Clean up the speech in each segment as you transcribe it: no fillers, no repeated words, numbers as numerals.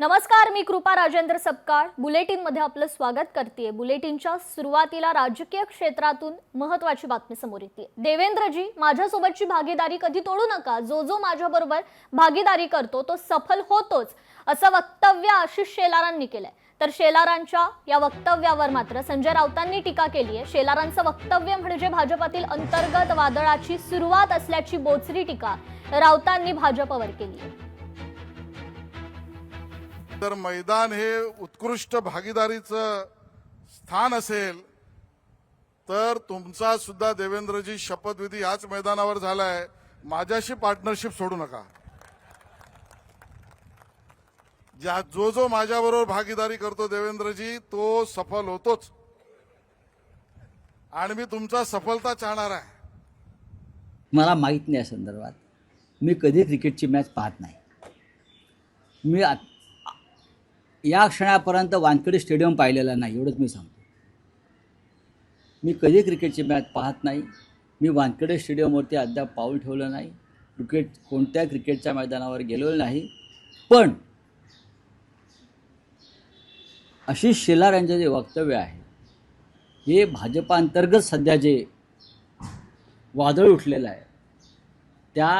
नमस्कार, मी कृपा राजेंद्र सपकाळ बुलेटिन मध्ये आपलं स्वागत करते। बुलेटिनच्या सुरुवातीला राजकीय क्षेत्रातून महत्त्वाची बातमी समोर येते। देवेंद्रजी, माझ्यासोबतची भागीदारी कधी तोडू नका। जो माझ्याबरोबर भागीदारी करतो तो सफल होतोच, असं वक्तव्य आशिष शेलारांनी केलंय। तर शेलारांच्या या वक्तव्यावर मात्र संजय राऊतांनी टीका केली आहे। शेलारांचं वक्तव्य म्हणजे भाजपातील अंतर्गत वादळाची सुरुवात असल्याची बोचरी टीका राऊतांनी भाजपवर केली आहे। तर मैदान हे उत्कृष्ट भागीदारीचं स्थान असेल तर तुमचा सुद्धा देवेंद्रजी शपथविधी याच मैदानावर झालाय। माझ्याशी पार्टनरशिप सोडू नका। जो माझ्याबरोबर भागीदारी करतो देवेंद्रजी तो सफल होतोच आणि मी तुमचा सफलता चाहणार आहे। मला माहित नाही या संदर्भात। मी कधी क्रिकेटची मॅच पाहत नाही। मी या क्षणापर्यंत वानखेडे स्टेडियम पाहिलेला नाही, एवढंच मी सांगतो। मी कधी क्रिकेटची मॅच पाहत नाही। मी वानखेडे स्टेडियमवरती अद्याप पाऊल ठेवलं नाही। कोणत्या क्रिकेटच्या मैदानावर गेलेलो नाही। पण आशिष शेलार यांचं जे वक्तव्य आहे हे भाजपा अंतर्गत सध्या जे वादळ उठलेलं आहे त्या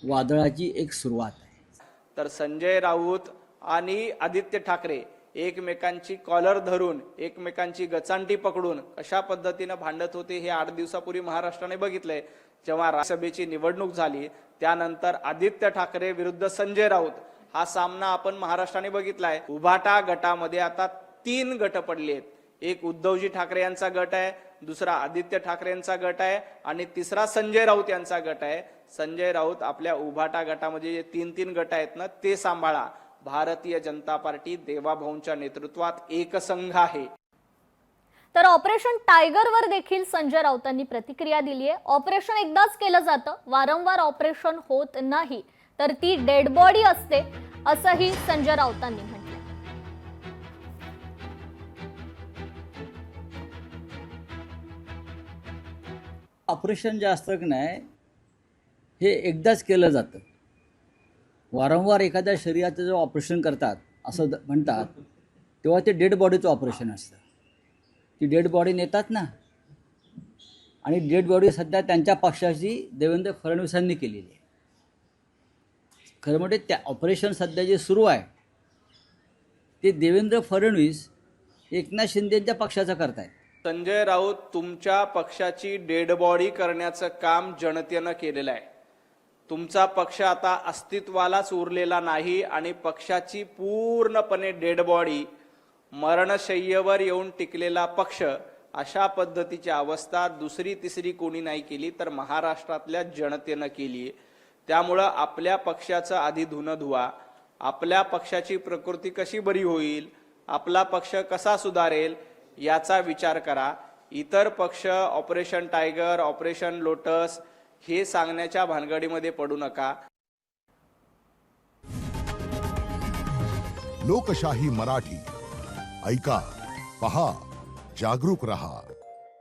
वादळाची एक सुरुवात आहे। तर संजय राऊत आणि आदित्य ठाकरे एकमेकांची कॉलर धरून एकमेकांची गचांटी पकडून अशा पद्धतीने भांडत होते हे 8 दिवसापूर्वी महाराष्ट्राने बघितलंय। जेव्हा राज्यसभेची निवडणूक झाली त्यानंतर आदित्य ठाकरे विरुद्ध संजय राऊत हा सामना आपण महाराष्ट्राने बघितलाय। उभाटा गटामध्ये आता 3 गट पडले आहेत। एक उद्धवजी ठाकरे यांचा गट आहे, दुसरा आदित्य ठाकरे यांचा गट आहे आणि तिसरा संजय राऊत यांचा गट आहे। संजय राऊत आपल्या उभाटा गटामध्ये जे 3 गट आहेत ना ते सांभाळा। भारतीय जनता पार्टी देवाभाऊंच्या नेतृत्वात एक संघ आहे। तर ऑपरेशन टायगर वर देखील संजय राऊतांनी प्रतिक्रिया दिली आहे। ऑपरेशन एकदाच केलं जातं, वारंवार ऑपरेशन होत नाही, तर ती डेड बॉडी असते, असंही संजय राऊतांनी म्हटलं। ऑपरेशन जे असतं की नाही हे एकदाच केलं जातं। वारंवार एखाद्या शरीराचं जेव्हा ऑपरेशन करतात असं म्हणतात तेव्हा ते डेड बॉडीचं ऑपरेशन असतं। ती डेड बॉडी नेतात ना, आणि डेड बॉडी सध्या त्यांच्या पक्षाची देवेंद्र फडणवीसांनी केलेली आहे। खरं म्हणजे त्या ऑपरेशन सध्या जे सुरू आहे ते देवेंद्र फडणवीस एकनाथ शिंदेच्या पक्षाचं करतायत। संजय राऊत, तुमच्या पक्षाची डेड बॉडी करण्याचं काम जनतेनं केलेलं आहे। तुमचा पक्ष आता अस्तित्वालाच उरलेला नाही आणि पक्षाची पूर्णपणे डेड बॉडी मरणशय्येवर येऊन टिकलेला पक्ष, अशा पद्धतीची अवस्था दुसरी तिसरी कोणी नाही केली तर महाराष्ट्रातल्या जनतेनं केली। त्यामुळं आपल्या पक्षाचं आधी धुणं धुवा, आपल्या पक्षाची प्रकृती कशी बरी होईल, आपला पक्ष कसा सुधारेल याचा विचार करा। इतर पक्ष ऑपरेशन टायगर, ऑपरेशन लोटस हे सांगण्याच्या भानगडीमध्ये पडू नका। लोकशाही मराठी ऐका, पहा, जागरूक रहा।